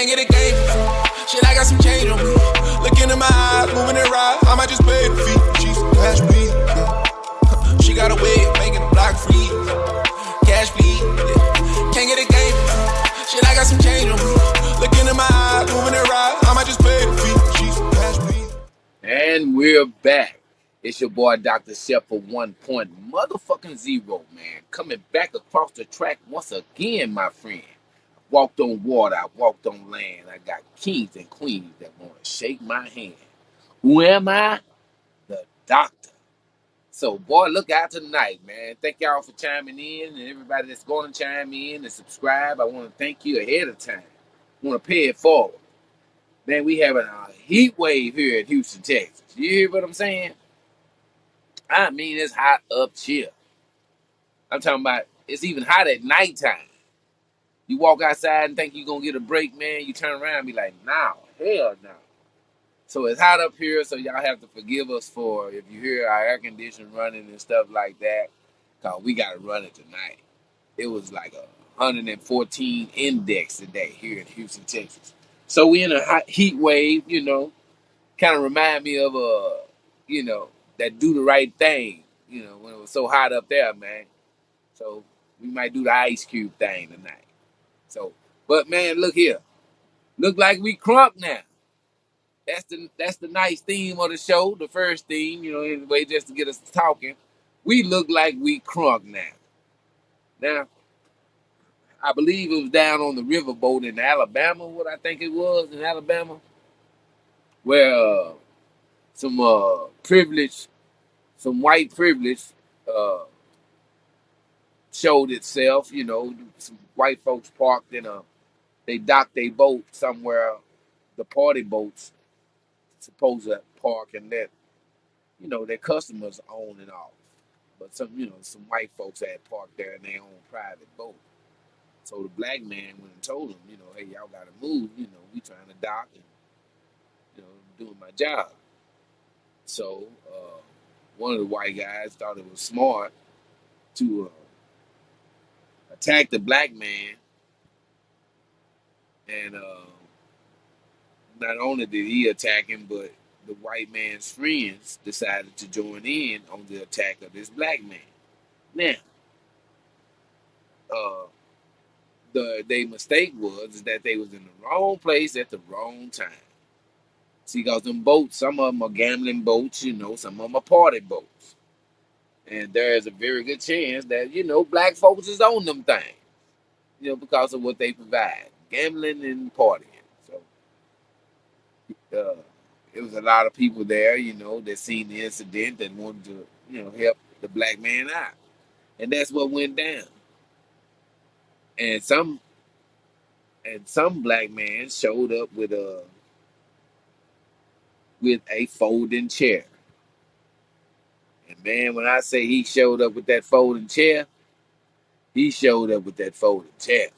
Can't get a game. Shit, I got some change on me. Look into my eyes, moving it right. I might just pay the fee. She's cash please. Yeah. She got a way of making the block freeze. Cash please. Yeah. Can't get a game. Shit, I got some change on me. Look into my eyes, moving it right. I might just pay the fee. She's cash please. And we're back. It's your boy Dr. Chef for 1.0, man. Coming back across the track once again, my friend. Walked on water, I walked on land. I got kings and queens that want to shake my hand. Who am I? The doctor. So, boy, look out tonight, man. Thank y'all for chiming in and everybody that's going to chime in and subscribe. I want to thank you ahead of time. I want to pay it forward. Man, we having a heat wave here in Houston, Texas. You hear what I'm saying? I mean, it's hot up here. I'm talking about it's even hot at nighttime. You walk outside and think you're going to get a break, man. You turn around and be like, nah, hell no. So it's hot up here, so y'all have to forgive us for if you hear our air conditioning running and stuff like that, because we got to run it tonight. It was like a 114 index today here in Houston, Texas. So we in a hot heat wave, kind of remind me of that do the right thing, when it was so hot up there, man. So we might do the ice cube thing tonight. So, but man, look here. Look like we crunk now. That's the nice theme of the show, the first theme, anyway, just to get us talking. We look like we crunk now. Now, I believe it was down on the riverboat in Alabama, what I think it was in Alabama, where some privilege, some white privilege showed itself. Some white folks parked they docked their boat somewhere, the party boats supposed to park and let, their customers on and off. But some white folks had parked there in their own private boat. So the black man went and told them, hey, y'all got to move. We trying to dock and, doing my job. So one of the white guys thought it was smart to attack the black man. And not only did he attack him, but the white man's friends decided to join in on the attack of this black man. Now, uh, their mistake was that they was in the wrong place at the wrong time. See, because them boats, some of them are gambling boats, some of them are party boats. And there is a very good chance that, black folks is on them things, because of what they provide, gambling and partying. So, it was a lot of people there, that seen the incident that wanted to, help the black man out. And that's what went down. And some black man showed up with a folding chair. And man, when I say he showed up with that folding chair, he showed up with that folding chair.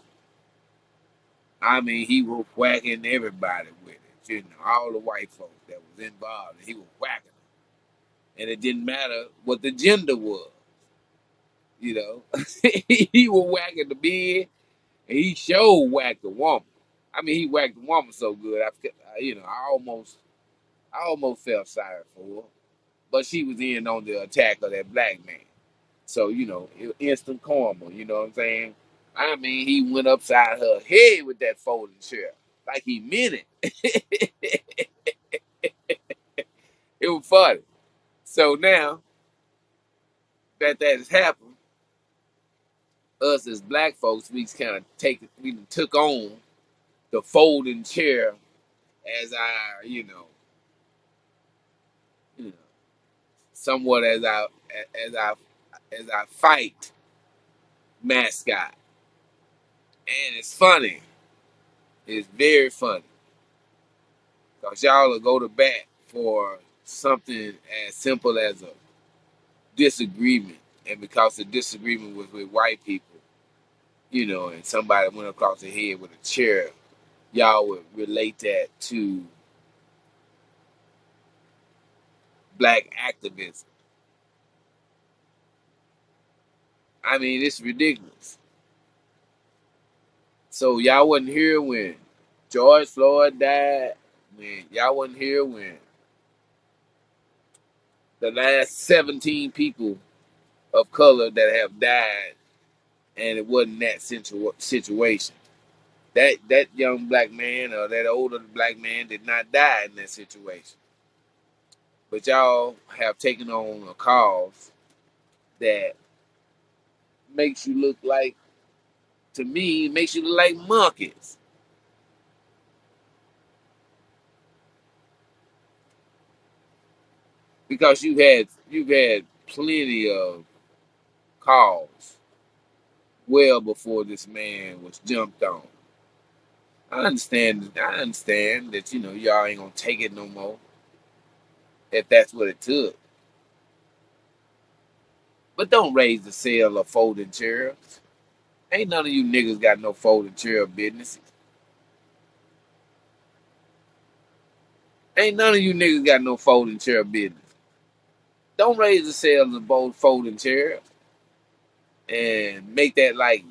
I mean, he was whacking everybody with it. All the white folks that was involved, he was whacking them. And it didn't matter what the gender was. He was whacking the bed, and he sure whacked the woman. I mean, he whacked the woman so good, I almost felt sorry for her. But she was in on the attack of that black man. So, instant karma, you know what I'm saying? I mean, he went upside her head with that folding chair. Like he meant it. It was funny. So now that has happened, us as black folks, we took on the folding chair as our, you know, somewhat as our fight mascot. And it's funny. It's very funny. Because y'all will go to bat for something as simple as a disagreement. And because the disagreement was with white people, and somebody went across the head with a chair, y'all would relate that to black activism. I mean, it's ridiculous. So y'all wasn't here when George Floyd died, when y'all wasn't here, when the last 17 people of color that have died, and it wasn't that situation. That young black man or that older black man did not die in that situation. But y'all have taken on a cause that makes you look like, to me, makes you look like monkeys. Because you've had plenty of calls well before this man was jumped on. I understand that y'all ain't gonna take it no more if that's what it took. But don't raise the sale of folding chairs. Ain't none of you niggas got no folding chair businesses. Ain't none of you niggas got no folding chair business. Don't raise the sales of both folding chairs and make that like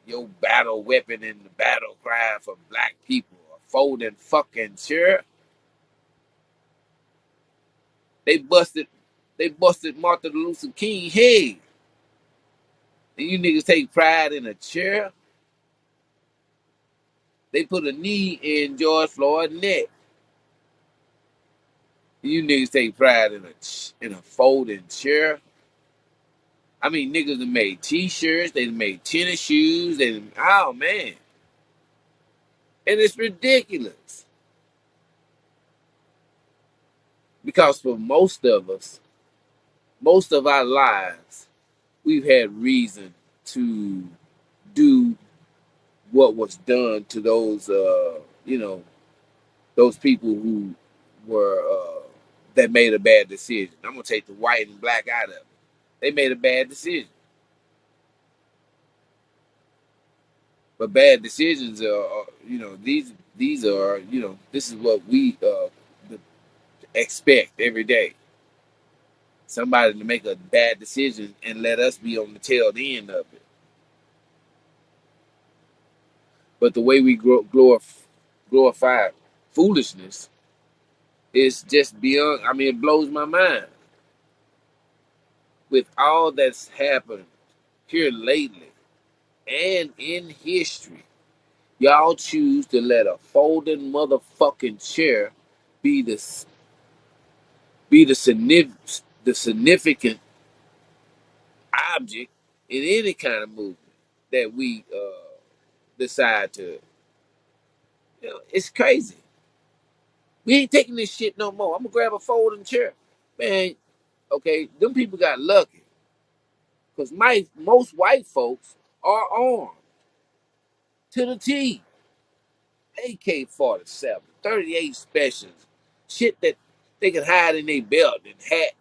your battle weapon in the battle cry for black people. A folding fucking chair. They busted Martin Luther King head. And you niggas take pride in a chair. They put a knee in George Floyd's neck. You niggas take pride in a folding chair. I mean, niggas have made T-shirts, they made tennis shoes, oh man, and it's ridiculous because for most of us, most of our lives, we've had reason to do what was done to those, those people who were that made a bad decision. I'm gonna take the white and black out of it. They made a bad decision. But bad decisions these are, this is what we expect every day. Somebody to make a bad decision and let us be on the tail end of it. But the way we glorify foolishness is just beyond. I mean, it blows my mind. With all that's happened here lately and in history, y'all choose to let a folding motherfucking chair be the significant object in any kind of movement that we decide to. It's crazy. We ain't taking this shit no more. I'm gonna grab a folding chair, man. Okay, them people got lucky because most white folks are armed to the T. AK-47, 38 specials, shit that they can hide in their belt and hat,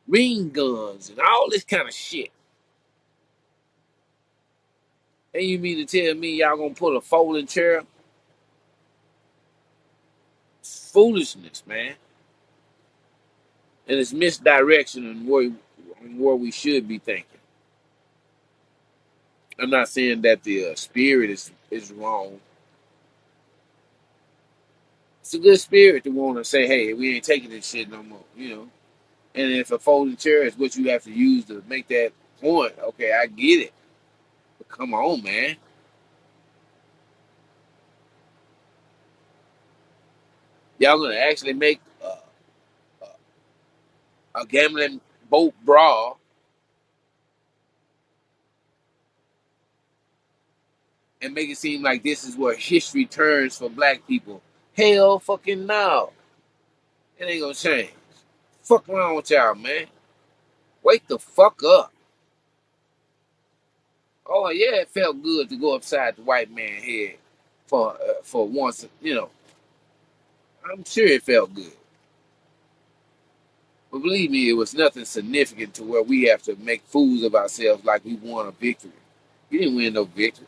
ring guns, and all this kind of shit. And you mean to tell me y'all gonna pull a folding chair? It's foolishness, man. And it's misdirection in where we should be thinking. I'm not saying that the spirit is wrong. It's a good spirit to want to say, hey, we ain't taking this shit no more. And if a folding chair is what you have to use to make that point, okay, I get it. But come on, man. Y'all gonna actually make a gambling boat brawl and make it seem like this is where history turns for black people. Hell fucking no. It ain't gonna change. Fuck around with y'all, man. Wake the fuck up. Oh yeah, it felt good to go upside the white man's head for once. I'm sure it felt good. But believe me, it was nothing significant to where we have to make fools of ourselves like we won a victory. You didn't win no victory.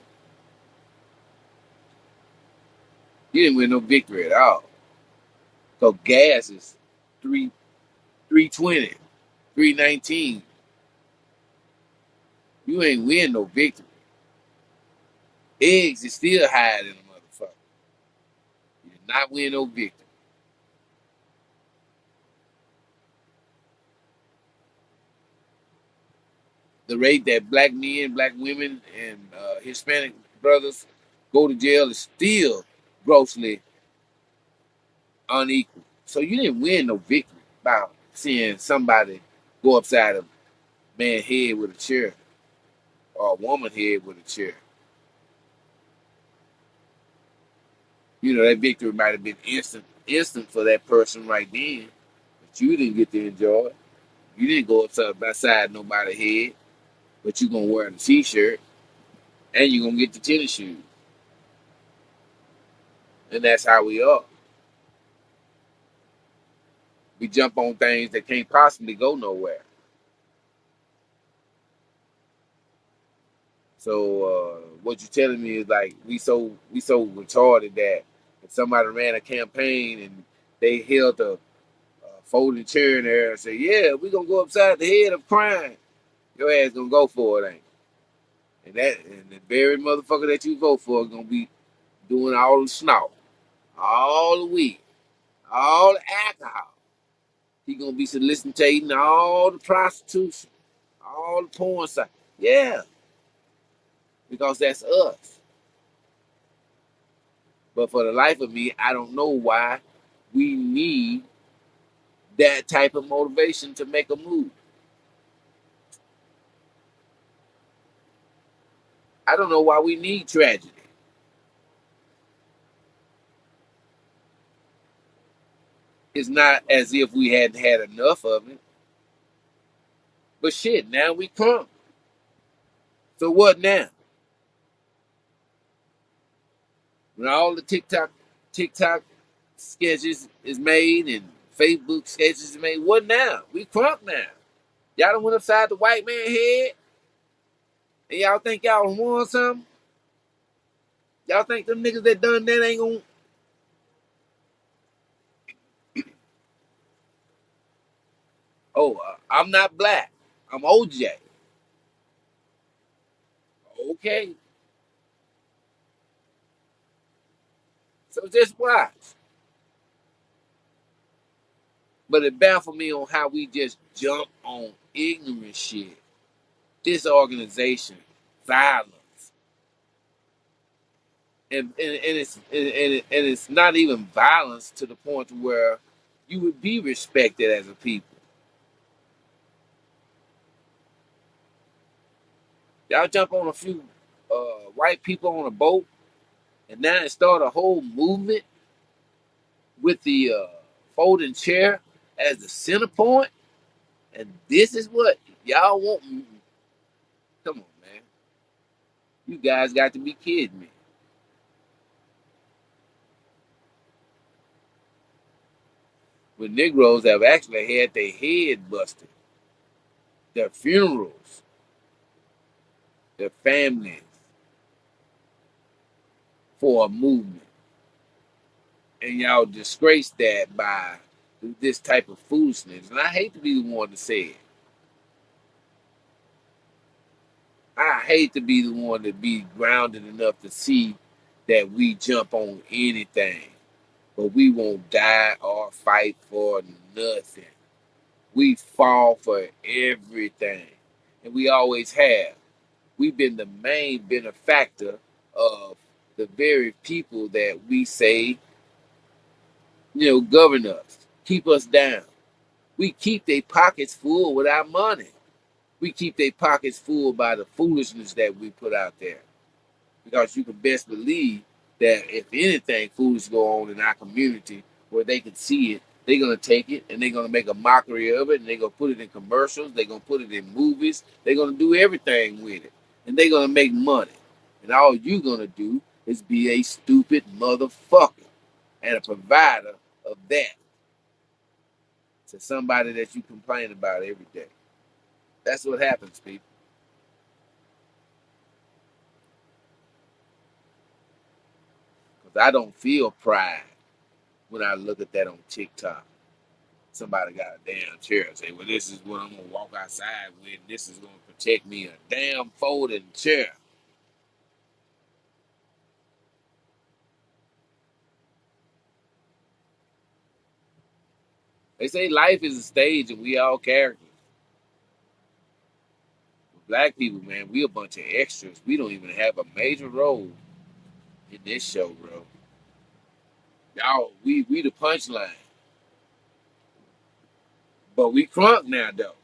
You didn't win no victory at all. Cause gas is 320, 319. You ain't win no victory. Eggs is still higher than a motherfucker. Not win no victory. The rate that black men, black women, and Hispanic brothers go to jail is still grossly unequal. So you didn't win no victory by seeing somebody go upside a man's head with a chair or a woman's head with a chair. You know, that victory might have been instant for that person right then, but you didn't get to enjoy it. You didn't go upside nobody's head, but you gonna wear the t-shirt and you gonna get the tennis shoes. And that's how we are. We jump on things that can't possibly go nowhere. So what you're telling me is like we so retarded that if somebody ran a campaign and they held a folding chair in there and say, "Yeah, we gonna go upside the head of crime," your ass gonna go for it, ain't? And the very motherfucker that you vote for is gonna be doing all the snort, all the weed, all the alcohol. He gonna be soliciting all the prostitution, all the porn sites. Yeah, because that's us. But for the life of me, I don't know why we need that type of motivation to make a move. I don't know why we need tragedy. It's not as if we hadn't had enough of it. But shit, now we come. So what now? When all the TikTok sketches is made and Facebook sketches is made, what now? We crunk now. Y'all done went upside the white man head and y'all think y'all won something? Y'all think them niggas that done that ain't gonna... Oh, I'm not black. I'm OJ. Okay. So just watch. But it baffled me on how we just jump on ignorant shit. Disorganization, violence. And it's not even violence to the point where you would be respected as a people. Y'all jump on a few white people on a boat, and now it start a whole movement with the folding chair as the center point, and this is what y'all want. Come on, man, you guys got to be kidding me. When Negroes have actually had their head busted, their funerals, their families for a movement, and y'all disgrace that by this type of foolishness. And I hate to be the one to say it. I hate to be the one to be grounded enough to see that we jump on anything, but we won't die or fight for nothing. We fall for everything, and we always have. We've been the main benefactor of the very people that we say, govern us, keep us down. We keep their pockets full with our money. We keep their pockets full by the foolishness that we put out there. Because you can best believe that if anything foolish go on in our community where they can see it, they're gonna take it and they're gonna make a mockery of it and they're gonna put it in commercials, they're gonna put it in movies, they're gonna do everything with it. And they're gonna make money. And all you're gonna do is be a stupid motherfucker and a provider of that to somebody that you complain about every day. That's what happens, people. Because I don't feel pride when I look at that on TikTok. Somebody got a damn chair and say, well, this is what I'm going to walk outside with. This is going to protect me. A damn folding chair. They say life is a stage and we all characters. Black people, man, we a bunch of extras. We don't even have a major role in this show, bro. Y'all, we the punchline. But we crunk now though.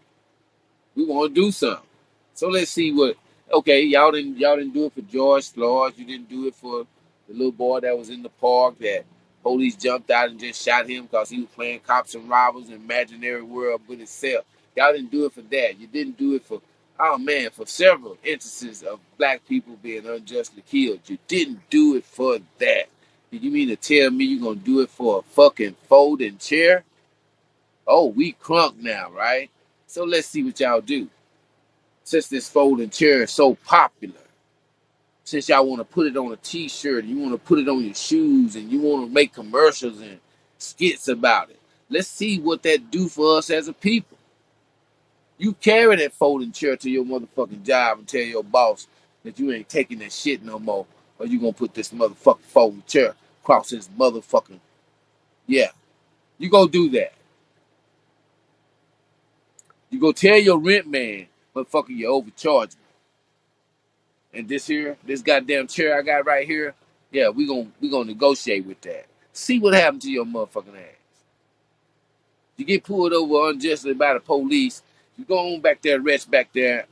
We want to do something. So let's see what. Okay, y'all didn't do it for George Floyd. You didn't do it for the little boy that was in the park that police jumped out and just shot him because he was playing cops and robbers in imaginary world with himself. Y'all didn't do it for that. You didn't do it for, oh man, for several instances of black people being unjustly killed. You didn't do it for that. You mean to tell me you're gonna do it for a fucking folding chair? Oh, we crunk now, right? So let's see what y'all do. Since this folding chair is so popular, since y'all want to put it on a t-shirt, you want to put it on your shoes, and you want to make commercials and skits about it. Let's see what that do for us as a people. You carry that folding chair to your motherfucking job and tell your boss that you ain't taking that shit no more, or you gonna put this motherfucking folding chair across his motherfucking, yeah. You go do that. You go tell your rent man, motherfucker, you overcharged me. And this goddamn chair I got right here, yeah, we gonna negotiate with that. See what happened to your motherfucking ass. You get pulled over unjustly by the police, you go on back there, rest back there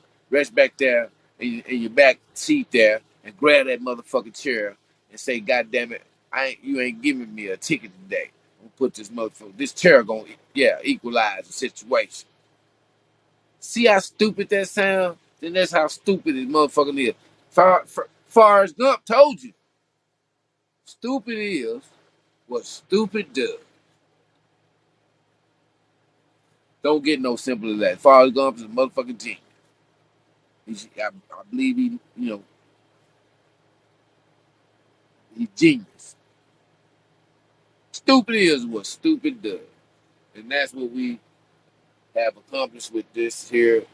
in your back seat there, and grab that motherfucking chair and say, God damn it, you ain't giving me a ticket today. I'm gonna put this chair gonna equalize the situation. See how stupid that sounds? Then that's how stupid this motherfucking is. Forrest Gump told you. Stupid is what stupid does. Don't get no simpler than that. Forrest Gump is a motherfucking genius. I believe he's genius. Stupid is what stupid does. And that's what we have accomplished with this here.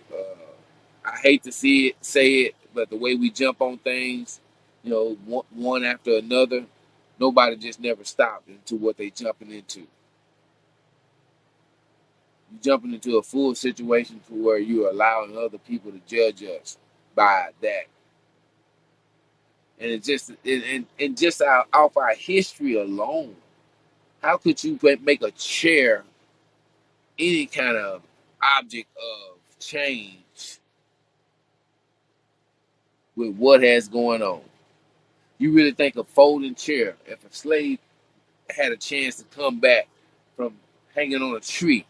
I hate to say it, but the way we jump on things, one after another, nobody just never stopped into what they jumping into. You jumping into a full situation to where you're allowing other people to judge us by that, and just off our history alone, how could you make a chair any kind of object of change with what has going on? You really think a folding chair, if a slave had a chance to come back from hanging on a tree,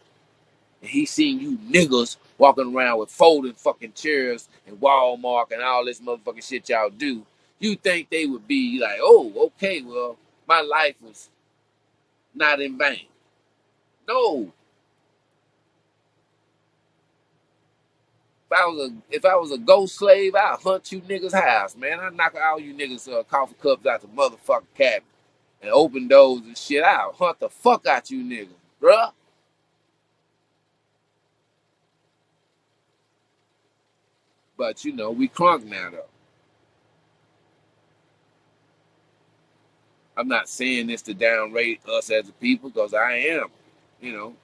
and he seen you niggas walking around with folding fucking chairs and Walmart and all this motherfucking shit y'all do, you think they would be like, oh, okay, well, my life was not in vain. No. If I was a ghost slave, I'd hunt you niggas' house, man. I'd knock all you niggas coffee cups out the motherfucking cabinet and open doors and shit. I'll hunt the fuck out you niggas, bruh. But we crunk now though. I'm not saying this to downrate us as a people, because I am.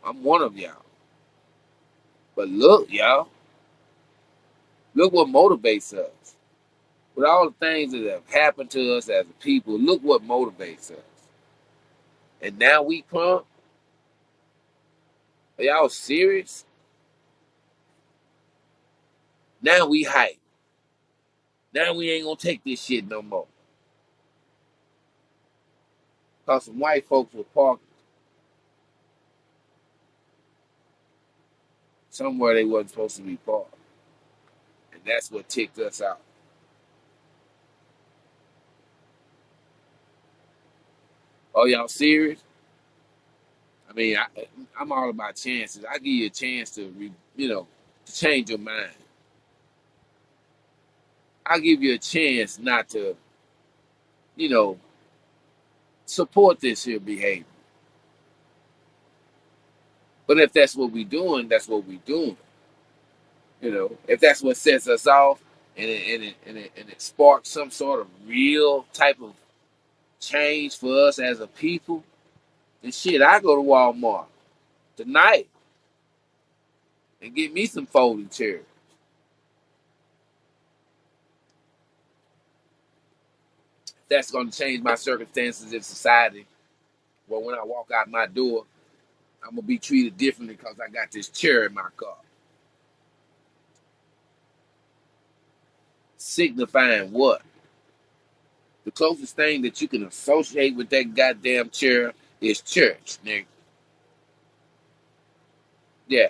I'm one of y'all. But look, y'all, look what motivates us. With all the things that have happened to us as a people, look what motivates us. And now we crunk? Are y'all serious? Now we hype. Now we ain't gonna take this shit no more. Cause some white folks were parked somewhere they wasn't supposed to be parked. And that's what ticked us out. Oh, y'all serious? I mean, I'm all about chances. I give you a chance to change your mind. I give you a chance not to, you know, support this here behavior. But if that's what we doing, that's what we doing. If that's what sets us off, and it sparks some sort of real type of change for us as a people, then shit, I go to Walmart. tonight and get me some folding chairs. That's going to change my circumstances in society. Well, when I walk out my door, I'm going to be treated differently because I got this chair in my car. Signifying what? The closest thing that you can associate with that goddamn chair is church, nigga. Yeah.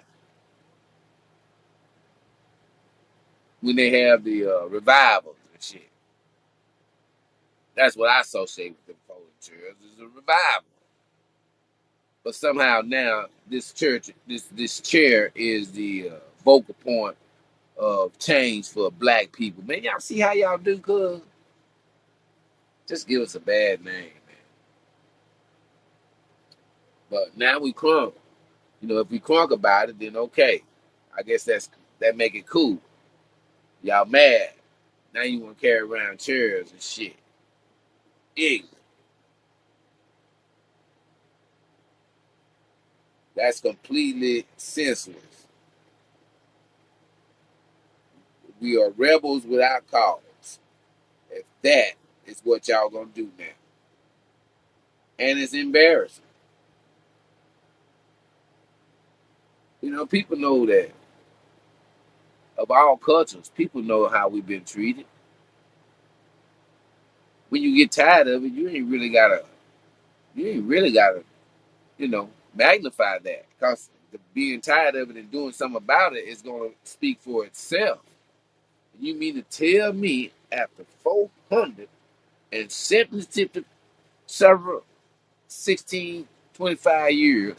When they have the revivals and shit. That's what I associate with the folding chairs is a revival. But somehow now this chair is the vocal point of change for black people. Man, y'all see how y'all do, cuz? Just give us a bad name, man. But now we crunk. You know, if we crunk about it, then okay. I guess that make it cool. Y'all mad. Now you want to carry around chairs and shit. Ignorant. That's completely senseless. We are rebels without cause. If that is what y'all gonna do now. And it's embarrassing. You know, people know that of all cultures, people know how we've been treated. When you get tired of it, you ain't really gotta, magnify that. Because being tired of it and doing something about it is gonna speak for itself. You mean to tell me after 470 several 16, 25 years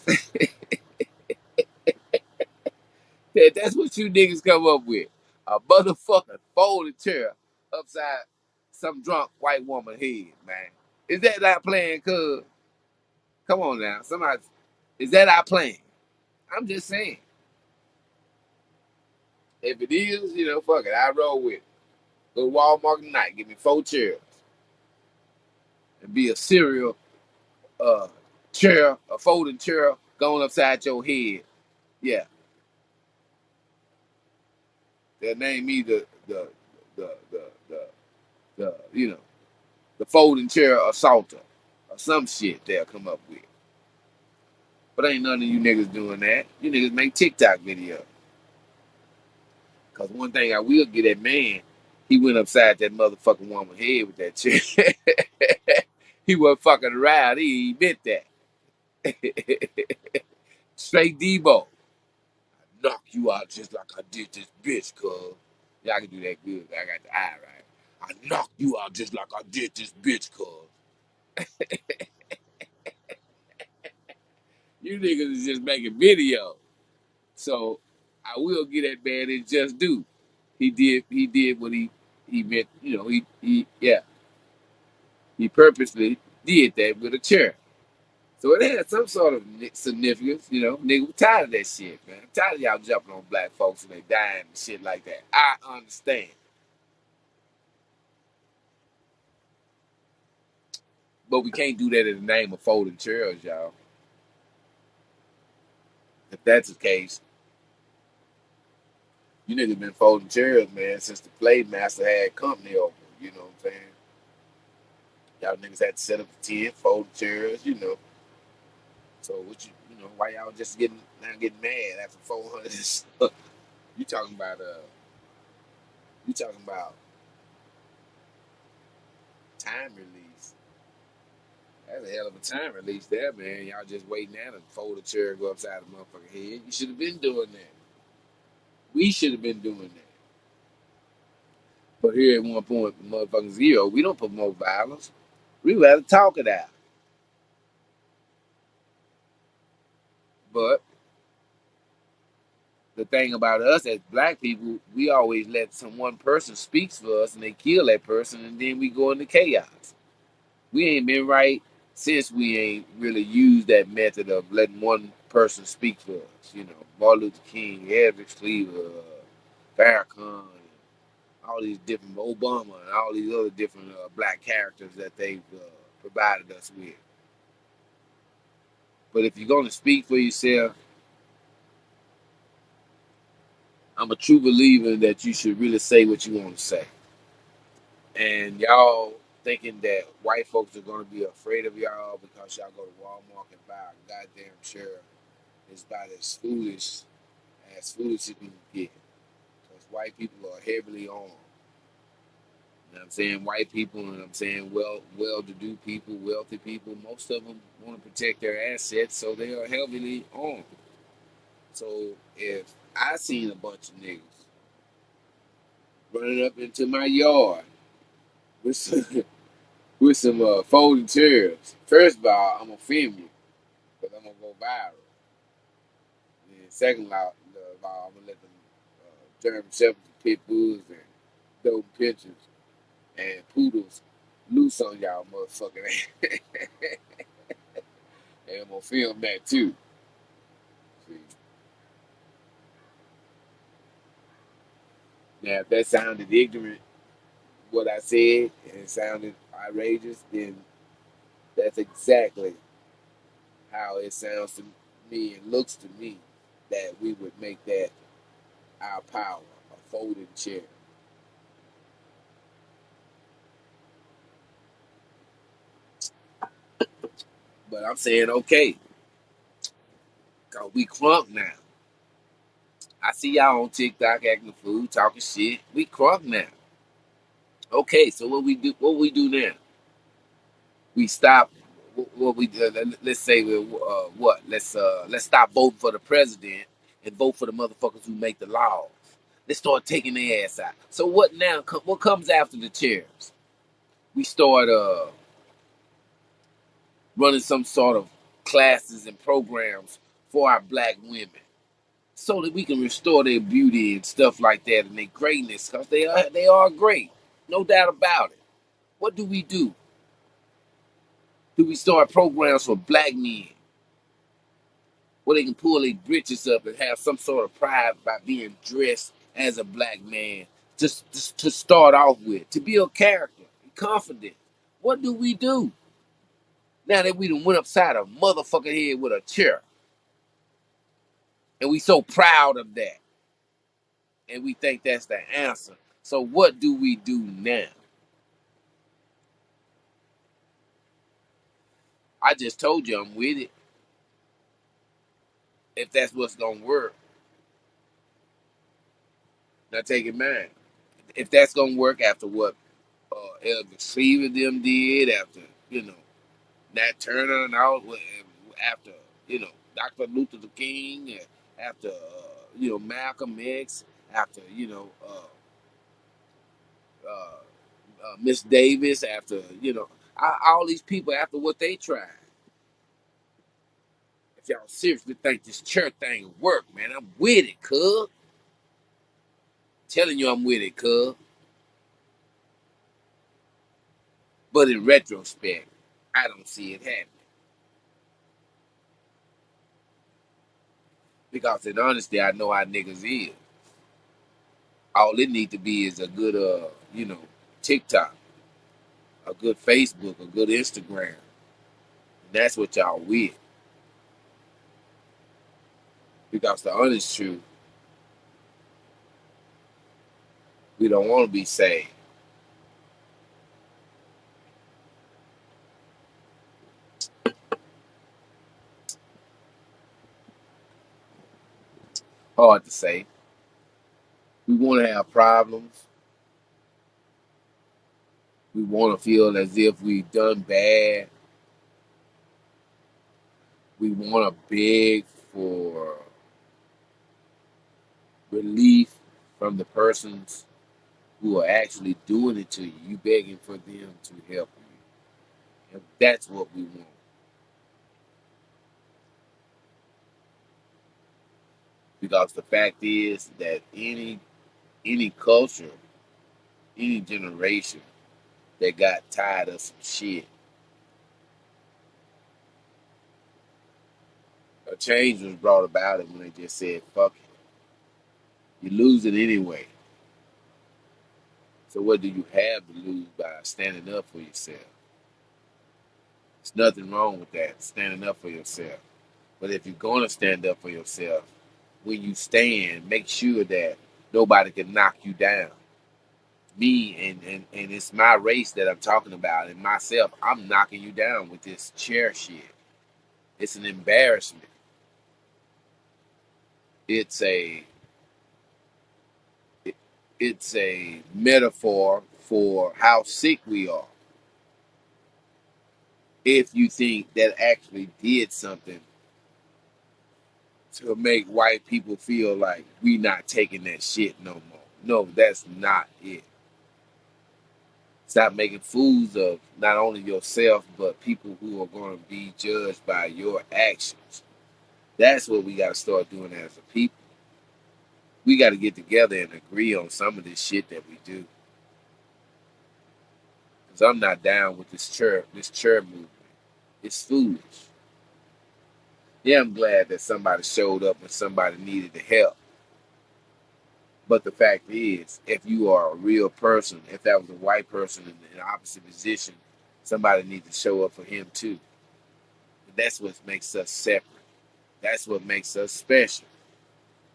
that's what you niggas come up with? A motherfucking folding chair upside some drunk white woman head, man. Is that not playing, cuz? Come on now. Somebody, is that our plan? I'm just saying. If it is, fuck it. I roll with it. Go to Walmart tonight, give me 4 chairs. And be a cereal uh, chair, a folding chair going upside your head. Yeah. They'll name me the the folding chair assaulter or some shit they'll come up with. But ain't none of you niggas doing that. You niggas make TikTok videos. Cause one thing I will get that man, he went upside that motherfucking woman's head with that chair. He wasn't fucking around. He meant that. Straight Debo. I knock you out just like I did this bitch, cuz. Y'all can do that good. I got the eye right. I knock you out just like I did this bitch, cuz. You niggas is just making videos. So I will get that man his just due. He did what he meant, he purposely did that with a chair. So it had some sort of significance, nigga, we tired of that shit, man. I'm tired of y'all jumping on black folks and they dying and shit like that. I understand. But we can't do that in the name of folding chairs, y'all. If that's the case, you niggas been folding chairs, man, since the Play Master had company over. You know what I'm saying? Y'all niggas had to set up the tent, fold chairs. So why y'all just getting mad after 400? You talking about you talking about time release. That's a hell of a time release there, man. Y'all just waiting there to fold a chair and go upside the motherfucking head. You should have been doing that. We should have been doing that. But here at one point, motherfucking zero, we don't promote violence. We rather talk it out. But the thing about us as black people, we always let some one person speak for us and they kill that person and then we go into chaos. We ain't been right since we ain't really used that method of letting one person speak for us. Martin Luther King, Edward Cleaver, Farrakhan, all these different Obama and all these other different black characters that they've provided us with. But if you're gonna speak for yourself, I'm a true believer that you should really say what you want to say. And y'all thinking that white folks are gonna be afraid of y'all because y'all go to Walmart and buy a goddamn chair is about as foolish as you can get. Because white people are heavily armed. You know what I'm saying? White people, and I'm saying well-to-do people, wealthy people, most of them want to protect their assets, so they are heavily armed. So if I seen a bunch of niggas running up into my yard with some, with some folding chairs, first of all, I'm gonna film you because I'm gonna go viral. And then second of all, I'm gonna let them German shepherds, pit bulls, and dope pinchers and poodles loose on y'all motherfucking ass. And I'm gonna film that too. See? Now, if that sounded ignorant, what I said, and it sounded outrageous, then that's exactly how it sounds to me and looks to me that we would make that our power, a folding chair. But I'm saying, okay, cause we crunk now. I see y'all on TikTok acting a fool, talking shit. We crunk now. Okay, so what we do? What we do now? We stop. What we let's say what? Let's stop voting for the president and vote for the motherfuckers who make the laws. Let's start taking their ass out. So what now? What comes after the chairs? We start running some sort of classes and programs for our black women so that we can restore their beauty and stuff like that and their greatness because they are great, no doubt about it. What do we do? Do we start programs for black men where they can pull their britches up and have some sort of pride by being dressed as a black man, just to start off with, to build character and confidence? What do we do now that we done went upside a motherfucking head with a chair and we so proud of that and we think that's the answer? So what do we do now? I just told you I'm with it. If that's what's gonna work, now take it mine. If that's gonna work after what Elder Seaver them did, after you know Nat Turner and all, after Dr. Luther King, and after Malcolm X, after Miss Davis, after all these people, after what they tried. If y'all seriously think this church thing will work, man, I'm with it, cuz. Telling you I'm with it, cuz. But in retrospect, I don't see it happening. Because in honesty, I know how niggas is. All it need to be is a good TikTok, a good Facebook, a good Instagram. And that's what y'all with. Because the honest truth, we don't want to be saved. Hard to say. We want to have problems. We want to feel as if we've done bad. We want to beg for relief from the persons who are actually doing it to you. You begging for them to help you. And that's what we want. Because the fact is that any culture, any generation that got tired of some shit, a change was brought about it when they just said, fuck it. You lose it anyway. So what do you have to lose by standing up for yourself? There's nothing wrong with that, standing up for yourself. But if you're going to stand up for yourself, when you stand, make sure that Nobody can knock you down. Me and it's my race that I'm talking about, and myself, I'm knocking you down with this chair shit. It's an embarrassment. It's a it, it's a metaphor for how sick we are. If you think that actually did something to make white people feel like we not taking that shit no more. No, that's not it. Stop making fools of not only yourself, but people who are going to be judged by your actions. That's what we got to start doing as a people. We got to get together and agree on some of this shit that we do. Because I'm not down with this chair movement. It's foolish. Yeah, I'm glad that somebody showed up when somebody needed the help. But the fact is, if you are a real person, if that was a white person in the opposite position, somebody needs to show up for him too. And that's what makes us separate. That's what makes us special.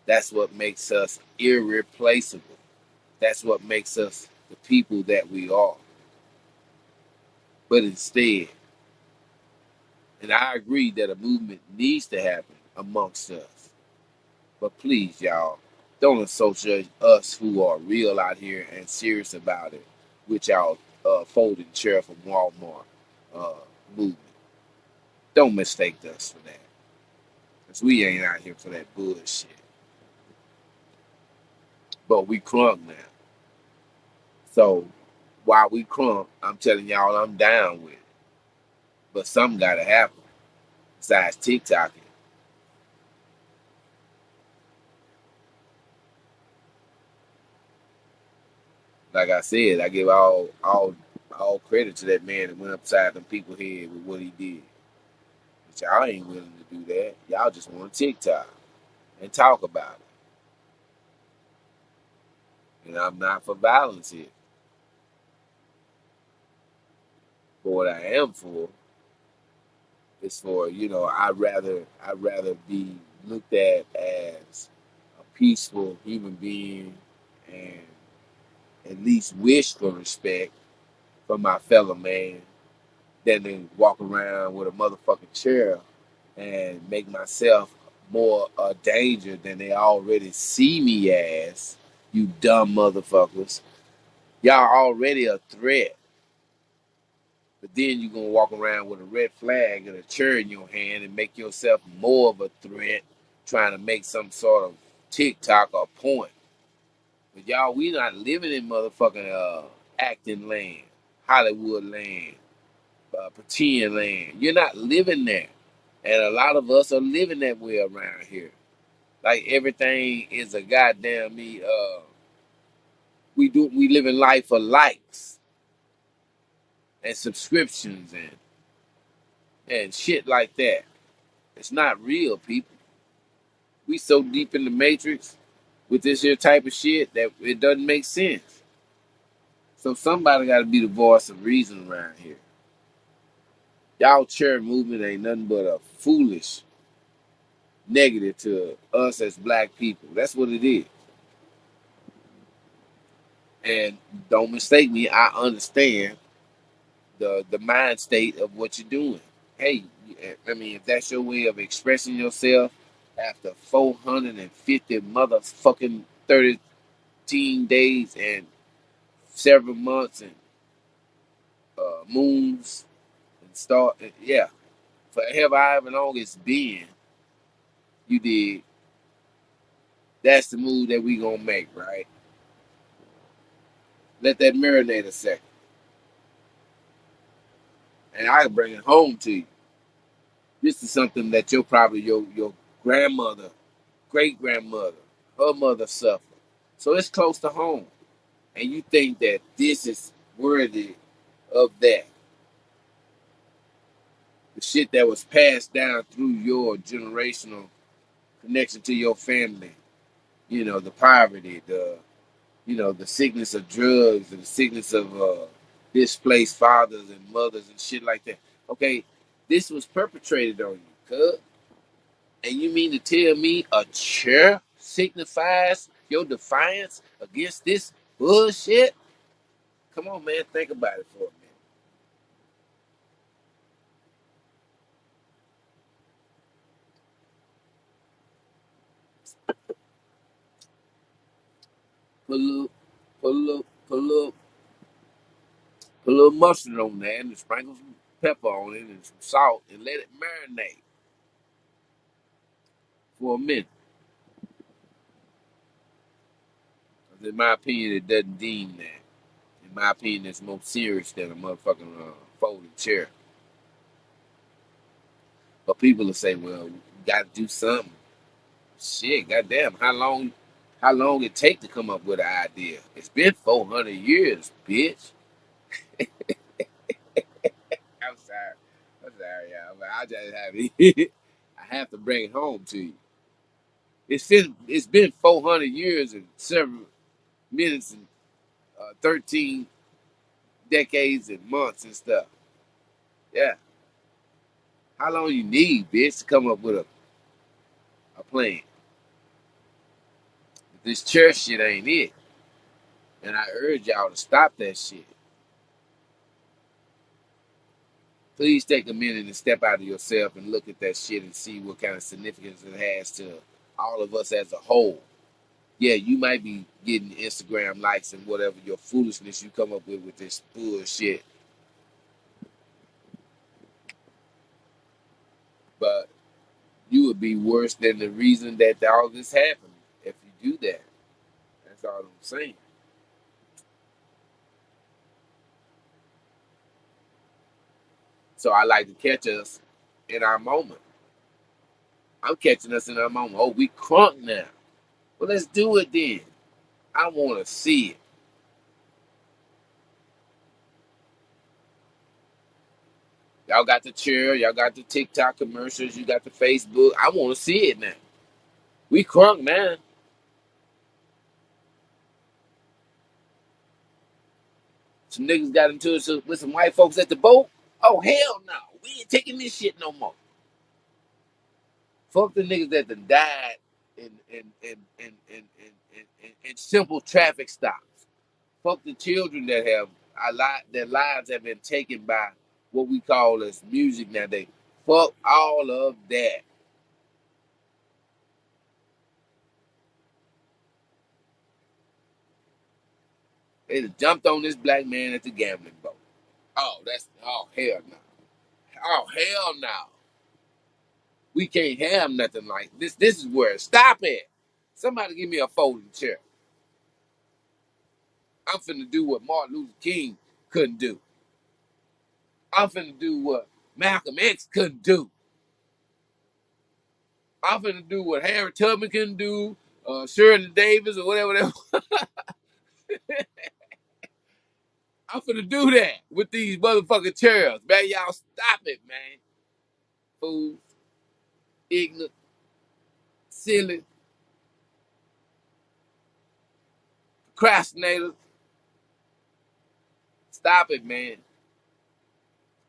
That's what makes us irreplaceable. That's what makes us the people that we are. But instead, and I agree that a movement needs to happen amongst us. But please, y'all, don't associate us who are real out here and serious about it with y'all folding chair from Walmart uh, movement. Don't mistake us for that. Because we ain't out here for that bullshit. But we crunk now. So while we crunk, I'm telling y'all I'm down with it. But something got to happen besides TikTok. Like I said, I give all credit to that man that went upside them people's head with what he did. But y'all ain't willing to do that. Y'all just want TikTok and talk about it. And I'm not for violence here. But what I am for is for, I'd rather be looked at as a peaceful human being and at least wish for respect from my fellow man than to walk around with a motherfucking chair and make myself more a danger than they already see me as, you dumb motherfuckers. Y'all already a threat. But then you're gonna walk around with a red flag and a chair in your hand and make yourself more of a threat, trying to make some sort of TikTok or point. But y'all, we not living in motherfucking acting land, Hollywood land, pretend land. You're not living there. And a lot of us are living that way around here. Like everything is a goddamn me. We live in life for likes and subscriptions and shit like that. It's not real, people. We so deep in the matrix with this here type of shit that it doesn't make sense. So somebody got to be the voice of reason around here. Y'all chair movement ain't nothing but a foolish negative to us as black people. That's what it is. And don't mistake me, I understand the mind state of what you're doing. Hey, I mean, if that's your way of expressing yourself after 450 motherfucking 13 days and several months and moons and start, yeah, forever, however long it's been, you did. That's the move that we gonna make, right? Let that marinate a second, and I can bring it home to you. This is something that your grandmother, great grandmother, her mother suffered. So it's close to home. And you think that this is worthy of that. The shit that was passed down through your generational connection to your family. The poverty, the sickness of drugs, and the sickness of displaced fathers and mothers and shit like that. Okay, this was perpetrated on you, cuz. And you mean to tell me a chair signifies your defiance against this bullshit? Come on, man, think about it for a minute. Put a little, put a little, put a little, put a little mustard on there and sprinkle some pepper on it and some salt and let it marinate for a minute. In my opinion, it doesn't deem that. In my opinion, it's more serious than a motherfucking folding chair. But people will say, "Well, you got to do something." Shit, goddamn, how long it take to come up with an idea? It's been 400 years, bitch. I'm sorry, y'all, but I just have it. I have to bring it home to you. It's been 400 years and several minutes and 13 decades and months and stuff. Yeah. How long you need, bitch, to come up with a plan? This church shit ain't it. And I urge y'all to stop that shit. Please take a minute and step out of yourself and look at that shit and see what kind of significance it has to all of us as a whole. Yeah, you might be getting Instagram likes and whatever your foolishness you come up with this bullshit. But you would be worse than the reason that all this happened if you do that. That's all I'm saying. So I like to catch us in our moment. I'm catching us in our moment. Oh, we crunk now. Well, let's do it then. I want to see it. Y'all got the chair. Y'all got the TikTok commercials. You got the Facebook. I want to see it now. We crunk now. Some niggas got into it with some white folks at the boat. Oh, hell no. We ain't taking this shit no more. Fuck the niggas that done died in simple traffic stops. Fuck the children that have their lives have been taken by what we call as music nowadays. Fuck all of that. They done jumped on this black man at the gambling boat. Oh hell no. Oh hell no. We can't have nothing like this. This is where stop it. Somebody give me a folding chair. I'm finna do what Martin Luther King couldn't do. I'm finna do what Malcolm X couldn't do. I'm finna do what Harry Tubman couldn't do, Shirley Davis or whatever. I'm finna do that with these motherfucking chairs. Man, y'all stop it, man. Fools, ignorant, silly, procrastinators. Stop it, man.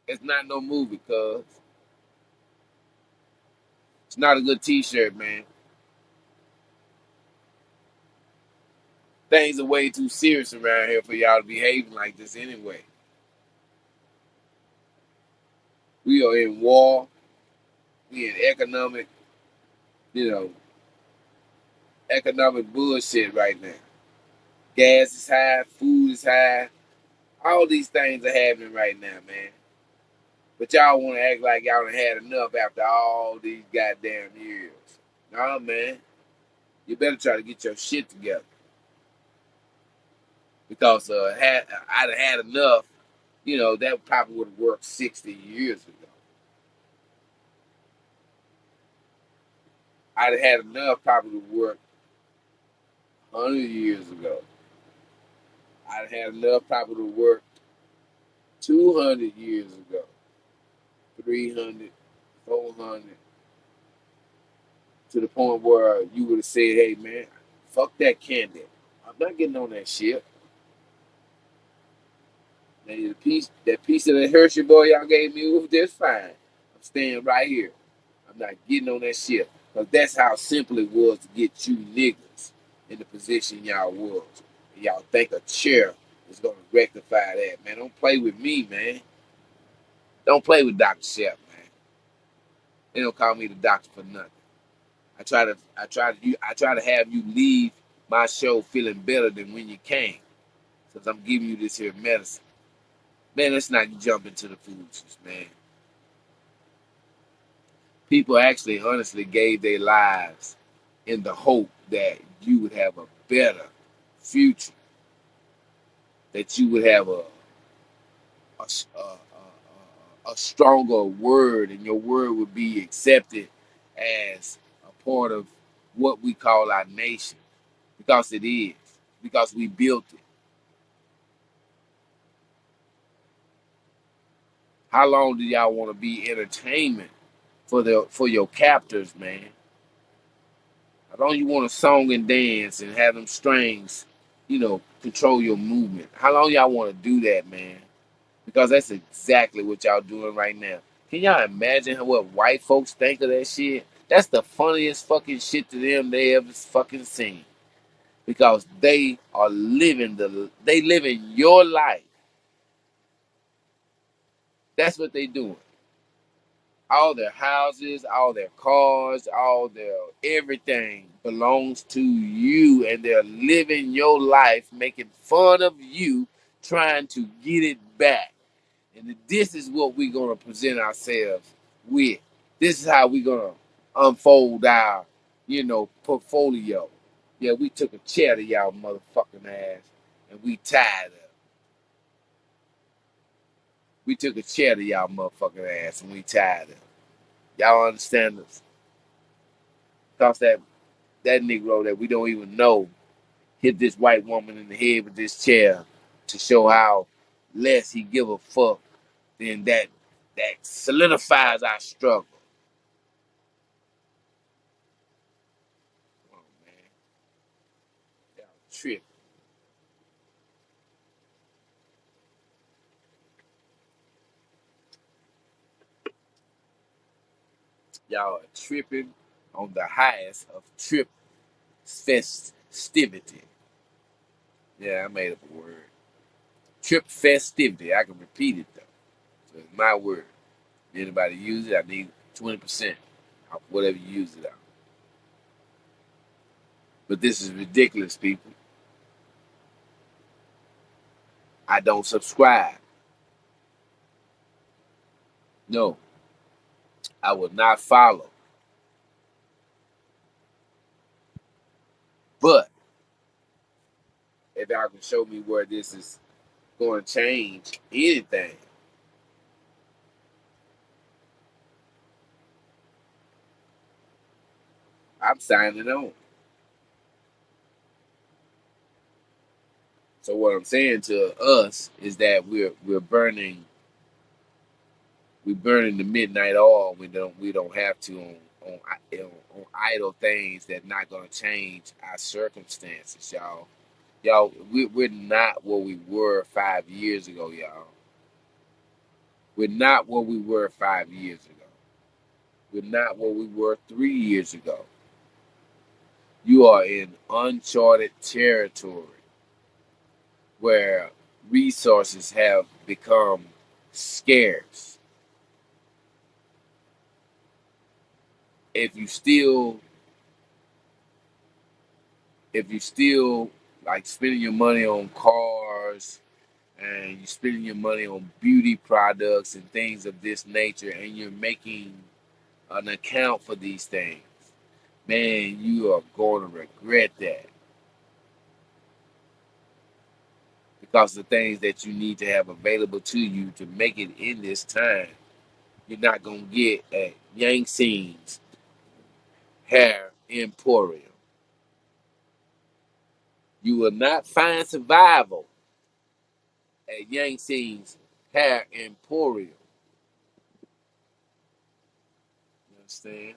It's not no movie, cuz. It's not a good t-shirt, man. Things are way too serious around here for y'all to be behaving like this anyway. We are in war. We in you know, economic bullshit right now. Gas is high, food is high. All these things are happening right now, man. But y'all want to act like y'all done had enough after all these goddamn years. Nah, man. You better try to get your shit together. Because I'd have had enough, that probably would have worked 60 years ago. I'd have had enough probably to work 100 years ago. I'd have had enough probably to work 200 years ago. 300, 400, to the point where you would have said, hey, man, fuck that candy. I'm not getting on that shit. Now, that piece of the Hershey boy y'all gave me was just fine. I'm staying right here. I'm not getting on that shit. Because that's how simple it was to get you niggas in the position y'all was. Y'all think a chair is gonna rectify that, man. Don't play with me, man. Don't play with Dr. Shep, man. They don't call me the doctor for nothing. I try to have you leave my show feeling better than when you came. Because I'm giving you this here medicine. Man, let's not jump into the foolishness, man. People actually honestly gave their lives in the hope that you would have a better future, that you would have a stronger word, and your word would be accepted as a part of what we call our nation, because it is, because we built it. How long do y'all want to be entertainment for your captors, man? How long you want to song and dance and have them strings, control your movement? How long y'all want to do that, man? Because that's exactly what y'all doing right now. Can y'all imagine what white folks think of that shit? That's the funniest fucking shit to them they ever fucking seen. Because they are they living your life. That's what they doing. All their houses, all their cars, all their everything belongs to you, and they're living your life, making fun of you, trying to get it back. And this is what we're gonna present ourselves with. This is how we're gonna unfold our, portfolio. Yeah, we took a chair to y'all motherfucking ass, and we tied up. We took a chair to y'all motherfucking ass, and we tied up. Y'all understand us? Because that Negro that we don't even know hit this white woman in the head with this chair to show how less he give a fuck, then that solidifies our struggle. Come on, man. Y'all tripping. Y'all are tripping on the highest of trip festivity. Yeah, I made up a word. Trip festivity. I can repeat it though. So it's my word. Anybody use it, I need 20% of whatever you use it on. But this is ridiculous, people. I don't subscribe. No, I will not follow. But if y'all can show me where this is going to change anything, I'm signing on. So what I'm saying to us is that we're burning the midnight oil. We don't have to on idle things that not gonna change our circumstances, y'all. Y'all, we're not what we were 5 years ago, y'all. We're not what we were 5 years ago. We're not what we were 3 years ago. You are in uncharted territory where resources have become scarce. If you still like spending your money on cars, and you're spending your money on beauty products and things of this nature, and you're making an account for these things, man, you are going to regret that, because the things that you need to have available to you to make it in this time, you're not going to get at Yangtze's Hair Emporium. You will not find survival at Yangtze's Hair Emporium. You understand?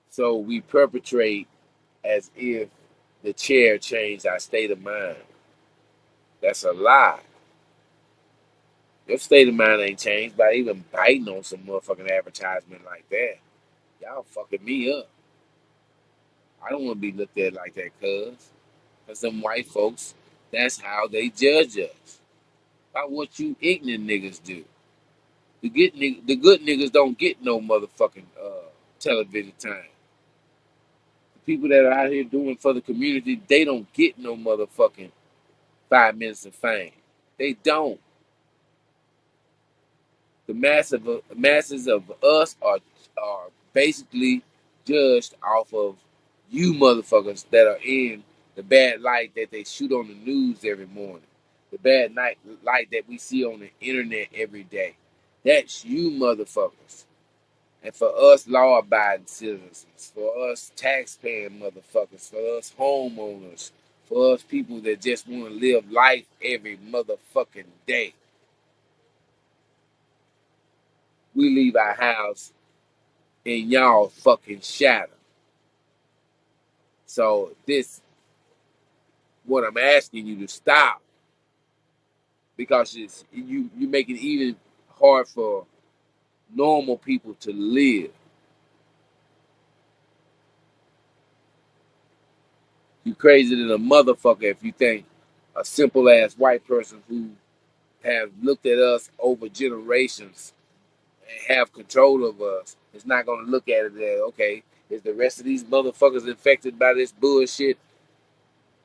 So we perpetrate as if the chair changed our state of mind. That's a lie. Your state of mind ain't changed by even biting on some motherfucking advertisement like that. Y'all fucking me up. I don't want to be looked at like that, cuz. Because them white folks, that's how they judge us. By what you ignorant niggas do. The good niggas don't get no motherfucking television time. The people that are out here doing for the community, they don't get no motherfucking 5 minutes of fame. They don't. The masses of us are basically judged off of you motherfuckers that are in the bad light that they shoot on the news every morning, the light that we see on the internet every day. That's you motherfuckers. And for us law-abiding citizens, for us tax-paying motherfuckers, for us homeowners, for us people that just want to live life every motherfucking day, we leave our house in y'all fucking shadow. So this, what I'm asking you to stop, because you make it even hard for normal people to live. You crazy than a motherfucker if you think a simple ass white person who have looked at us over generations and have control of us is not gonna look at it as, okay, is the rest of these motherfuckers infected by this bullshit?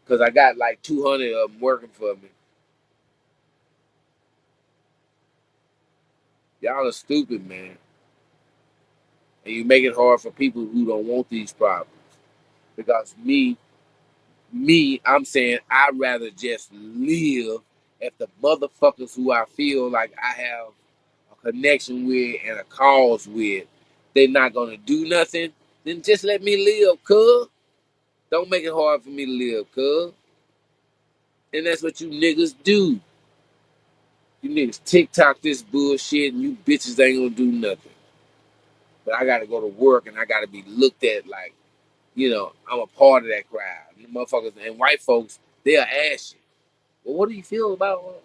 Because I got like 200 of them working for me. Y'all are stupid, man. And you make it hard for people who don't want these problems. Because I'm saying I'd rather just live if the motherfuckers who I feel like I have a connection with and a cause with, they're not gonna do nothing, then just let me live, cuz. Don't make it hard for me to live, cuz. And that's what you niggas do. You niggas TikTok this bullshit and you bitches ain't gonna do nothing. But I gotta go to work and I gotta be looked at like, I'm a part of that crowd. The motherfuckers and white folks, they'll ask you, well, what do you feel about?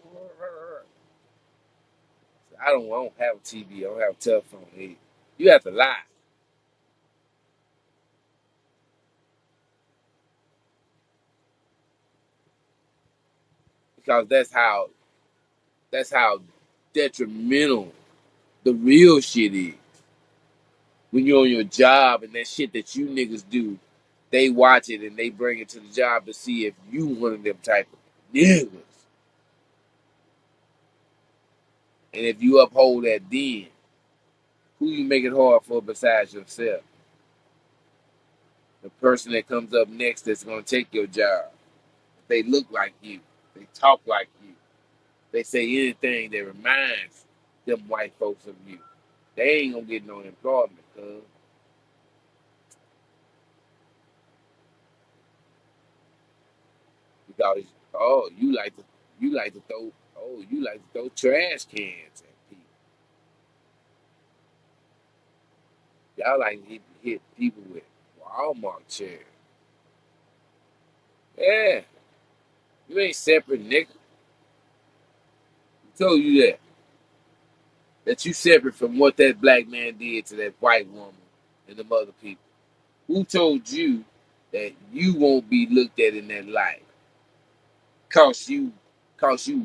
I don't have a TV. I don't have a telephone. You have to lie because that's how detrimental the real shit is. When you're on your job and that shit that you niggas do, they watch it and they bring it to the job to see if you one of them type of niggas. And if you uphold that, then who you make it hard for besides yourself? The person that comes up next that's gonna take your job. They look like you. They talk like you. They say anything that reminds them white folks of you. They ain't gonna get no employment, cuz. Because you like to throw trash cans at people. Y'all like to hit people with Walmart chairs. Yeah, you ain't separate, nigga. Who told you that? That you separate from what that black man did to that white woman and them other people. Who told you that you won't be looked at in that light? Cause you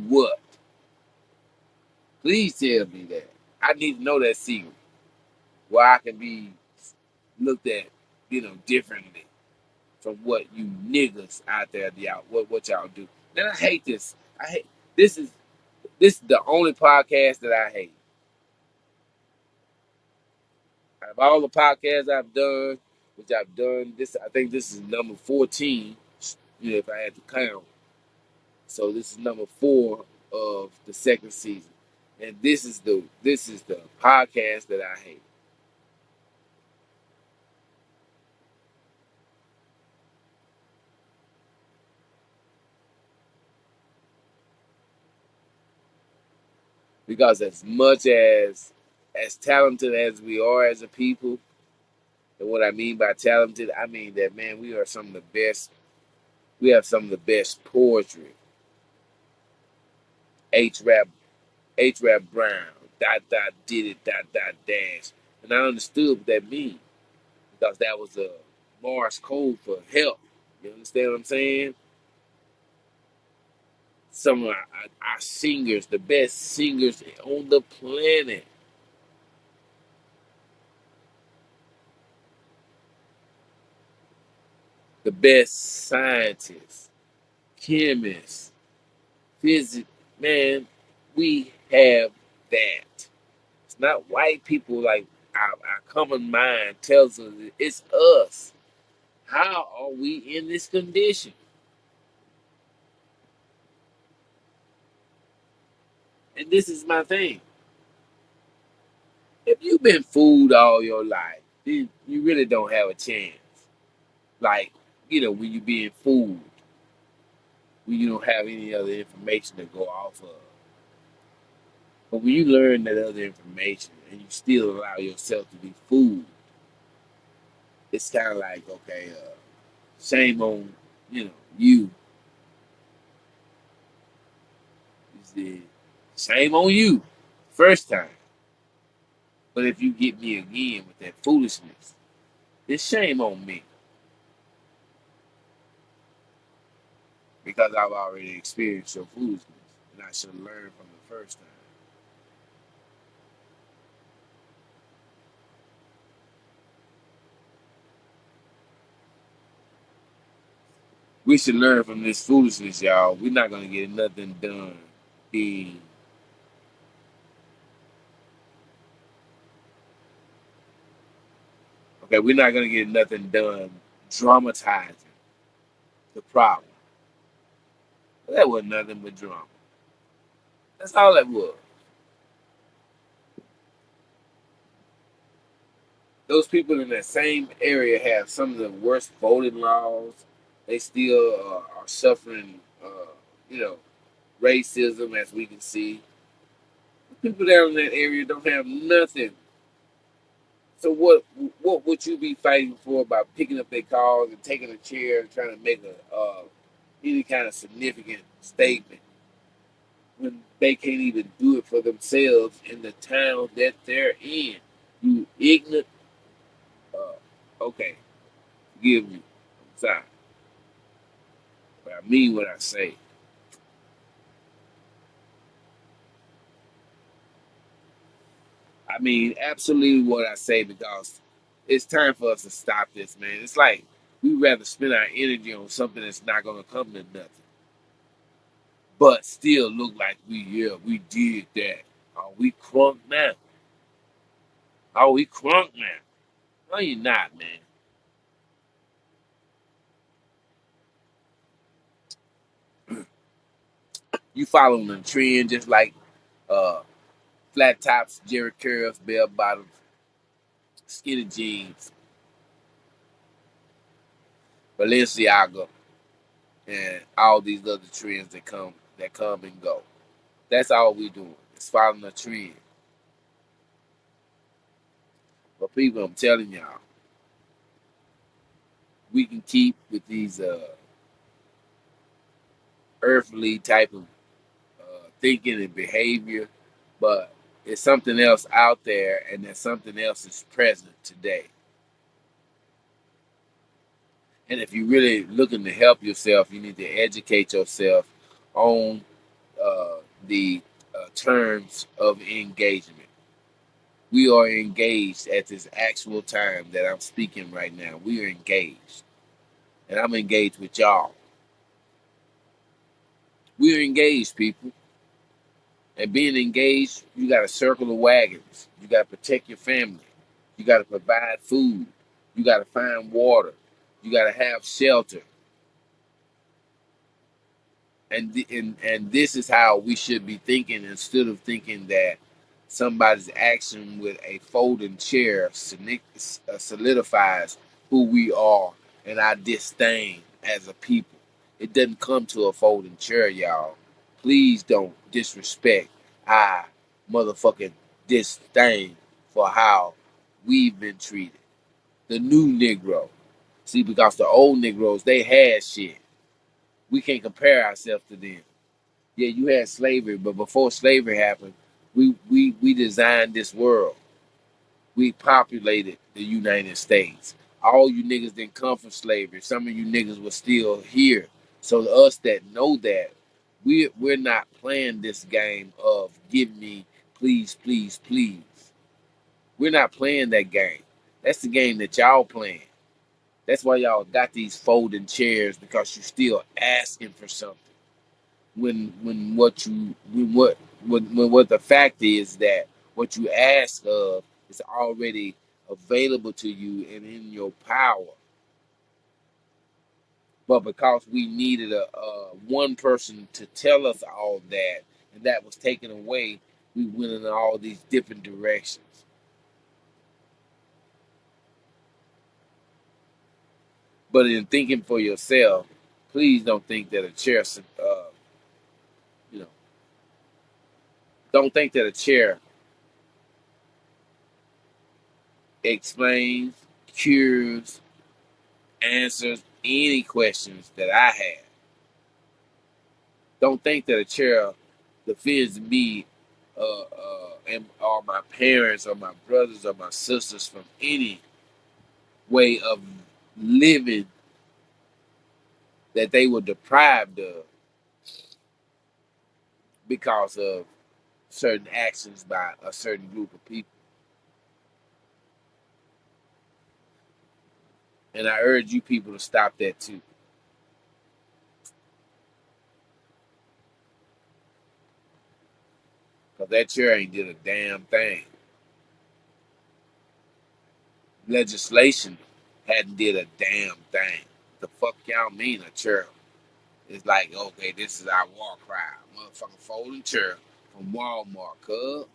what? Please tell me that. I need to know that secret. Where I can be looked at, differently from what you niggas out there, y'all, what y'all do. And I hate this. I hate this is the only podcast that I hate. Out of all the podcasts I've done, which I've done, I think this is number 14, if I had to count. So this is number 4 of the second season. And this is the podcast that I hate. Because as much as talented as we are as a people, and what I mean by talented, I mean that, man, we are some of the best. We have some of the best poetry, H rap, H. Rap Brown, dot dot did it, dot dot dash. And I understood what that means because that was a Morse code for help. You understand what I'm saying? Some of our singers, the best singers on the planet, the best scientists, chemists, physics, man, we have that. It's not white people like our common mind tells us it's us. How are we in this condition? And this is my thing. If you've been fooled all your life, then you really don't have a chance. Like, when you're being fooled, when you don't have any other information to go off of. But when you learn that other information and you still allow yourself to be fooled, it's kind of like, okay, shame on, you. You see, shame on you, first time. But if you get me again with that foolishness, it's shame on me because I've already experienced your foolishness, and I should learn from the first time. We should learn from this foolishness, y'all. We're not gonna get nothing done being okay. We're not gonna get nothing done dramatizing the problem. That was nothing but drama. That's all that was. Those people in that same area have some of the worst voting laws. They still are suffering, you know, racism, as we can see. The people down in that area don't have nothing. So what would you be fighting for by picking up their cars and taking a chair and trying to make any kind of significant statement when they can't even do it for themselves in the town that they're in? You ignorant. Okay, forgive me. I'm sorry, but I mean what I say. I mean absolutely what I say because it's time for us to stop this, man. It's like we'd rather spend our energy on something that's not going to come to nothing, but still look like we did that. Are we crunk now? Are we crunk now? No, you're not, man. You following the trend just like uh, flat tops, Jerry curls, bell bottoms, skinny jeans, Balenciaga, and all these other trends that come and go. That's all we doing. It's following the trend. But people, I'm telling y'all, we can keep with these earthly type of thinking and behavior, but it's something else out there, and that something else is present today. And if you're really looking to help yourself, you need to educate yourself on the terms of engagement. We are engaged at this actual time that I'm speaking right now. We are engaged, and I'm engaged with y'all. We are engaged, people. And being engaged, you got to circle the wagons. You got to protect your family. You got to provide food. You got to find water. You got to have shelter. And this is how we should be thinking instead of thinking that somebody's action with a folding chair solidifies who we are and our disdain as a people. It doesn't come to a folding chair, y'all. Please don't disrespect our motherfucking disdain for how we've been treated. The new Negro. See, because the old Negroes, they had shit. We can't compare ourselves to them. Yeah, you had slavery, but before slavery happened, We designed this world. We populated the United States. All you niggas didn't come from slavery. Some of you niggas were still here. So to us that know that, we're not playing this game of give me, please, please, please. We're not playing that game. That's the game that y'all playing. That's why y'all got these folding chairs because you still asking for something. When what the fact is that what you ask of is already available to you and in your power. But because we needed a one person to tell us all that, and that was taken away, we went in all these different directions. But in thinking for yourself, please don't think that a chair, you know, don't think that a chair explains, cures, answers any questions that I have. Don't think that a chair defends me or my parents or my brothers or my sisters from any way of living that they were deprived of because of certain actions by a certain group of people. And I urge you people to stop that too. Because that chair ain't did a damn thing. Legislation hadn't did a damn thing. The fuck y'all mean a chair? It's like, okay, this is our war cry. Motherfucking folding chair from Walmart, cuz.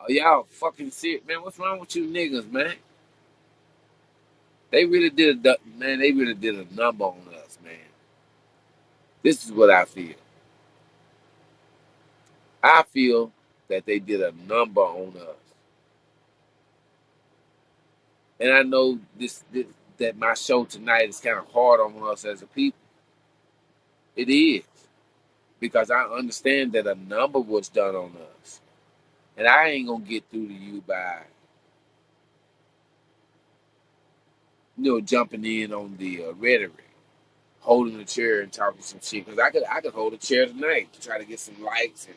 Oh, y'all fucking sick, man. What's wrong with you niggas, man? They really did they really did a number on us, man. This is what I feel. I feel that they did a number on us. And I know this that my show tonight is kind of hard on us as a people. It is. Because I understand that a number was done on us. And I ain't gonna get through to you by jumping in on the rhetoric, holding a chair and talking some shit. Because I could hold a chair tonight to try to get some likes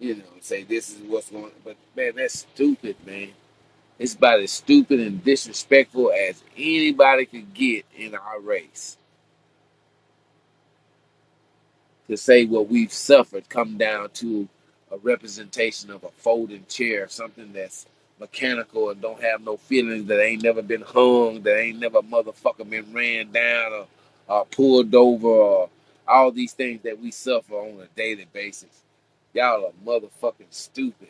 and say this is what's going on. But man, that's stupid, man. It's about as stupid and disrespectful as anybody could get in our race. To say what we've suffered come down to a representation of a folding chair, something that's mechanical and don't have no feelings, that ain't never been hung, that ain't never motherfucker been ran down or pulled over, or all these things that we suffer on a daily basis. Y'all are motherfucking stupid.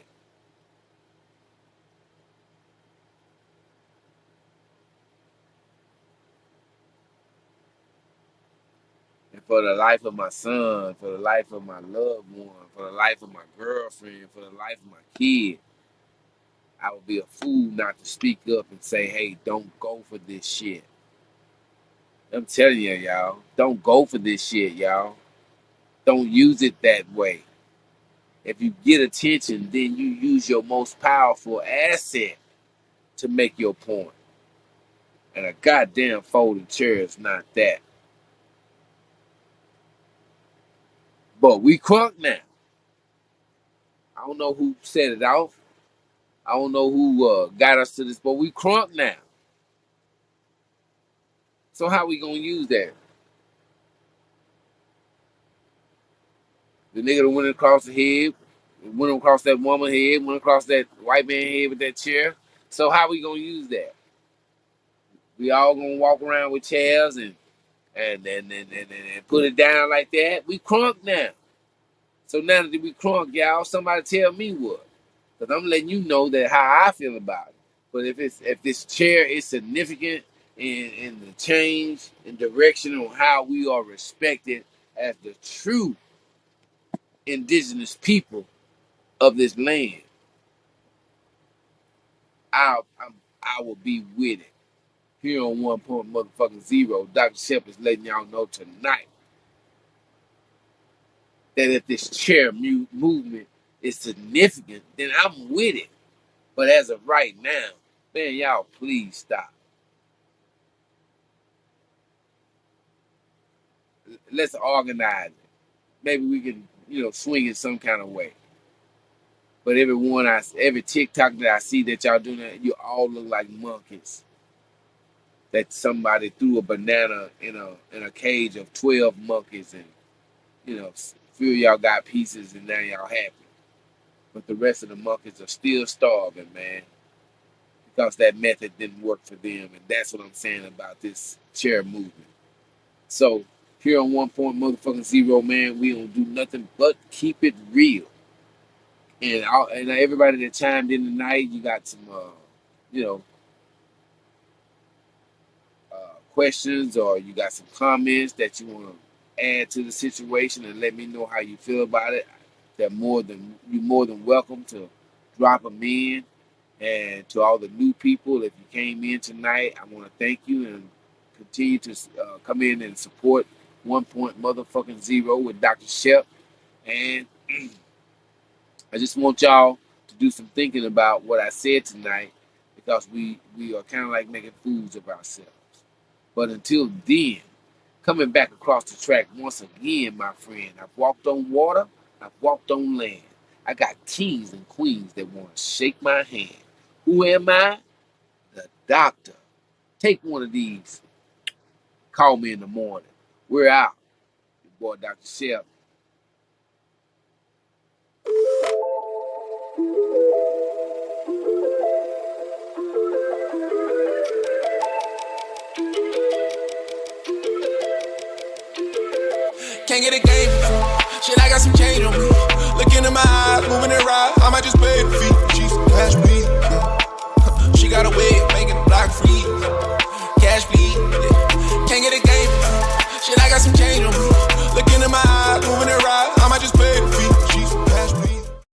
And for the life of my son, for the life of my loved one, for the life of my girlfriend, for the life of my kid, I would be a fool not to speak up and say, hey, don't go for this shit. I'm telling you, y'all, don't go for this shit, y'all. Don't use it that way. If you get attention, then you use your most powerful asset to make your point. And a goddamn folding chair is not that. But we crunk now. I don't know who set it off. I don't know who got us to this, but we crunk now. So how we gonna use that? The nigga that went across the head, went across that woman head, went across that white man head with that chair. So how we gonna use that? We all gonna walk around with chairs and put it down like that? We crunk now. So now that we crunk, y'all, somebody tell me what. Because I'm letting you know that how I feel about it. But if this chair is significant in the change in direction on how we are respected as the true indigenous people of this land, I will be with it. Here on 1.0, Dr. Shep is letting y'all know tonight that if this chair movement is significant, then I'm with it. But as of right now, man, y'all please stop. Let's organize it. Maybe we can, swing it some kind of way. But every TikTok that I see that y'all doing that, you all look like monkeys. That somebody threw a banana in a cage of 12 monkeys, and few of y'all got pieces and now y'all happy. But the rest of the monkeys are still starving, man, because that method didn't work for them. And that's what I'm saying about this chair movement. So here on 1.0, man, we don't do nothing but keep it real. And everybody that chimed in tonight, you got some, you know, questions, or you got some comments that you want to add to the situation and let me know how you feel about it. You're more than welcome to drop them in. And to all the new people, if you came in tonight, I want to thank you and continue to come in and support 1.0 with Dr. Shep. And I just want y'all to do some thinking about what I said tonight, because we are kind of like making fools of ourselves. But until then, coming back across the track once again, my friend, I've walked on water, I've walked on land. I got kings and queens that want to shake my hand. Who am I? The doctor. Take one of these. Call me in the morning. We're out. Your boy, Dr. Shep. Can't get a game for free. Shit, I got some change on me. Look into my eyes, moving it right.